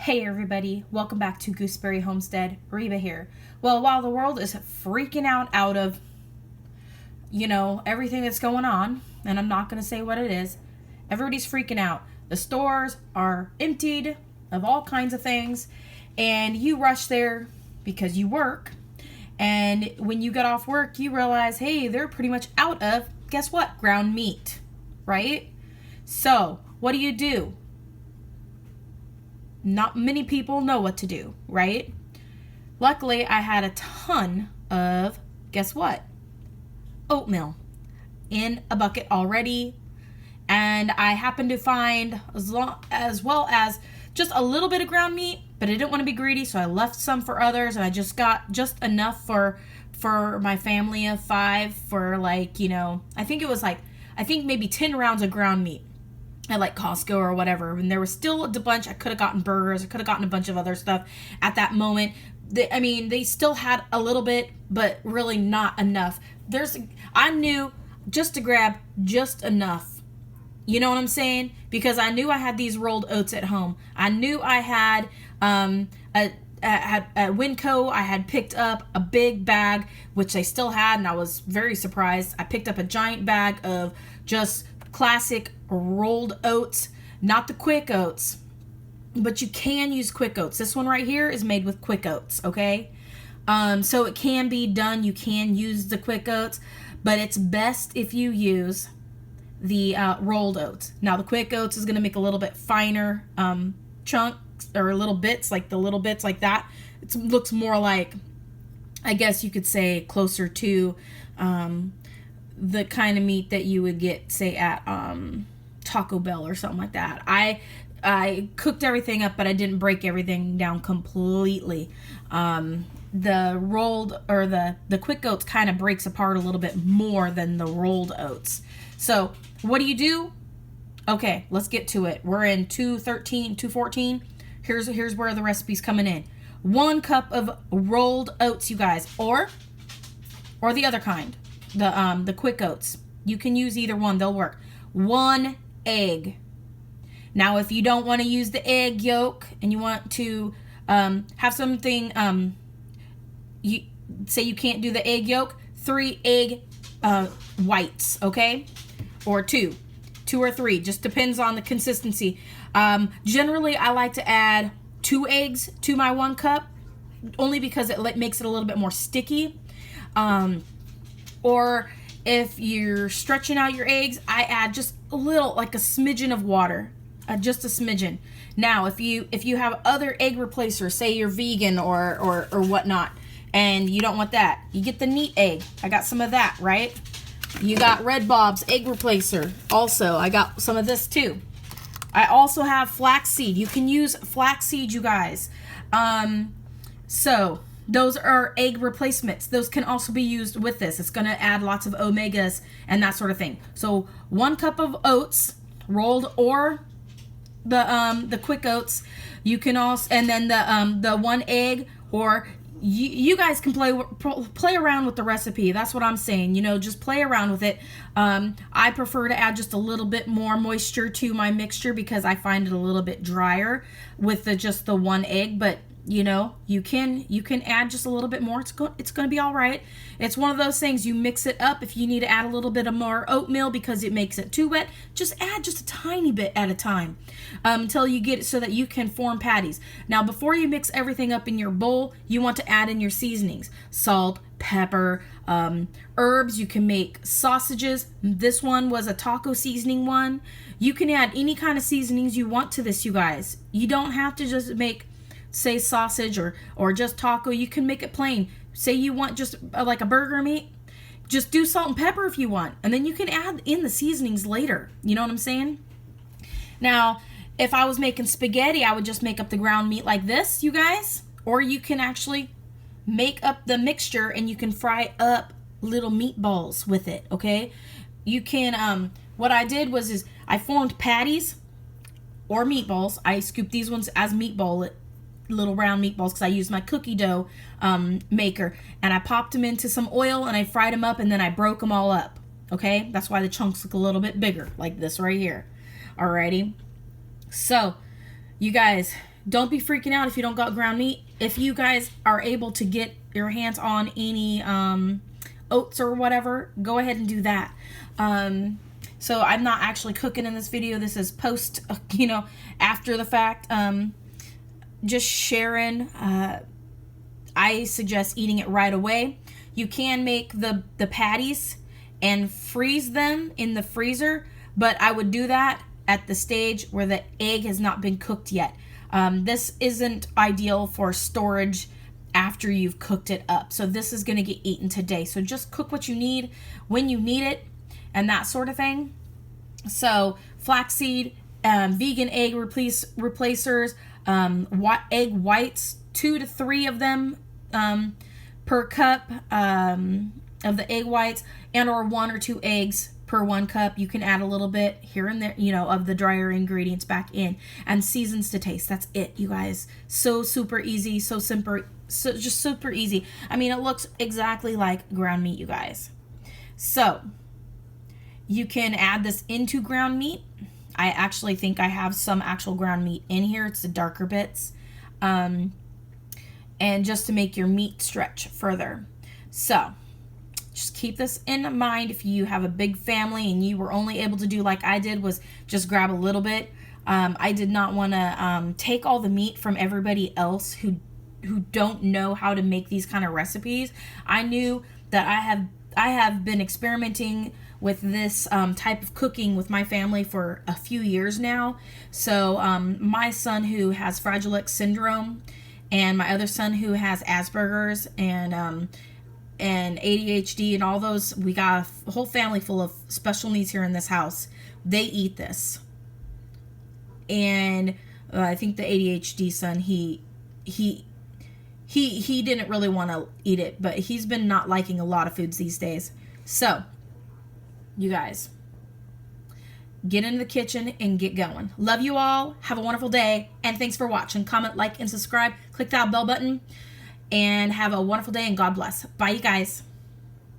Hey everybody, welcome back to Gooseberry Homestead. Reba here. Well, while the world is freaking out of, everything that's going on, and I'm not going to say what it is, everybody's freaking out. The stores are emptied of all kinds of things, and you rush there because you work, and when you get off work, you realize, hey, they're pretty much out of, guess what, ground meat, right? So, what do? Not many people know what to do, right? Luckily, I had a ton of, guess what? Oatmeal in a bucket already. And I happened to find as well as just a little bit of ground meat, but I didn't want to be greedy, so I left some for others, and I just got just enough for my family of 5 for I think maybe 10 rounds of ground meat at Costco or whatever, and there was still a bunch. I could have gotten burgers, I could have gotten a bunch of other stuff at that moment. They still had a little bit, but really not enough. I knew just to grab just enough. You know what I'm saying? Because I knew I had these rolled oats at home. I knew I had at Winco, I had picked up a big bag, which they still had, and I was very surprised. I picked up a giant bag of just classic rolled oats, not the quick oats, but you can use quick oats. This one right here is made with quick oats, okay? So it can be done. You can use the quick oats, but it's best if you use the rolled oats. Now the quick oats is going to make a little bit finer chunks or little bits, like the little bits like that. It looks more like, I guess you could say, closer to the kind of meat that you would get, say, at Taco Bell or something like that. I cooked everything up, but I didn't break everything down completely. The rolled or the quick oats kind of breaks apart a little bit more than the rolled oats. So what do? Okay, let's get to it. We're in 214. Here's where the recipe's coming in. 1 cup of rolled oats, you guys, or the other kind, the quick oats. You can use either one; they'll work. 1 egg. Now, if you don't want to use the egg yolk and you want to have something, you say you can't do the egg yolk, 3 egg whites, okay, or 2 or 3, just depends on the consistency. Generally, I like to add 2 eggs to my 1 cup, only because it makes it a little bit more sticky. Or if you're stretching out your eggs, I add just a little, like a smidgen of water, just a smidgen. Now, if you have other egg replacers, say you're vegan or whatnot, and you don't want that, you get the neat egg. I got some of that, right? You got Red Bob's egg replacer. Also, I got some of this too. I also have flaxseed. You can use flaxseed, you guys. So those are egg replacements. Those can also be used with this. It's going to add lots of omegas and that sort of thing. So 1 cup of oats, rolled or the quick oats. You can also, and then the 1 egg, or you guys can play around with the recipe. That's what I'm saying. Just play around with it. I prefer to add just a little bit more moisture to my mixture because I find it a little bit drier with just the 1 egg. But you can add just a little bit more. It's going to be all right. It's one of those things, you mix it up. If you need to add a little bit of more oatmeal because it makes it too wet, just add just a tiny bit at a time until you get it so that you can form patties. Now, before you mix everything up in your bowl, you want to add in your seasonings: salt, pepper, herbs. You can make sausages. This one was a taco seasoning one. You can add any kind of seasonings you want to this, you guys. You don't have to just make, say, sausage or just taco. You can make it plain. Say you want just like a burger meat, just do salt and pepper if you want, and then you can add in the seasonings later. You know what I'm saying? Now, if I was making spaghetti, I would just make up the ground meat like this, you guys, or you can actually make up the mixture and you can fry up little meatballs with it, okay? You can, what I did was I formed patties or meatballs. I scooped these ones as little round meatballs because I used my cookie dough maker, and I popped them into some oil and I fried them up, and then I broke them all up, okay? That's why the chunks look a little bit bigger, like this right here. Alrighty. So, you guys, Don't be freaking out if you don't got ground meat. If you guys are able to get your hands on any oats or whatever, go ahead and do that. So I'm not actually cooking in this video. This is post, after the fact. Just sharing. I suggest eating it right away. You can make the patties and freeze them in the freezer, but I would do that at the stage where the egg has not been cooked yet. This isn't ideal for storage after you've cooked it up. So this is going to get eaten today. So just cook what you need when you need it and that sort of thing. So flaxseed, vegan egg replacers, egg whites, 2 to 3 of them per cup of the egg whites, and or 1 or 2 eggs per 1 cup. You can add a little bit here and there, of the drier ingredients back in, and seasons to taste. That's it, you guys. So super easy, so simple, just super easy. I mean, it looks exactly like ground meat, you guys. So you can add this into ground meat. I actually think I have some actual ground meat in here. It's the darker bits. And just to make your meat stretch further. So just keep this in mind. If you have a big family and you were only able to do like I did, was just grab a little bit. I did not want to take all the meat from everybody else who don't know how to make these kind of recipes. I knew that I have been experimenting with this type of cooking with my family for a few years now. So my son, who has Fragile X syndrome, and my other son, who has Asperger's and ADHD and all those, we got a whole family full of special needs here in this house. They eat this. And I think the ADHD son, he didn't really want to eat it, but he's been not liking a lot of foods these days. So, you guys, get into the kitchen and get going. Love you all. Have a wonderful day. And thanks for watching. Comment, like, and subscribe. Click that bell button. And have a wonderful day, and God bless. Bye, you guys.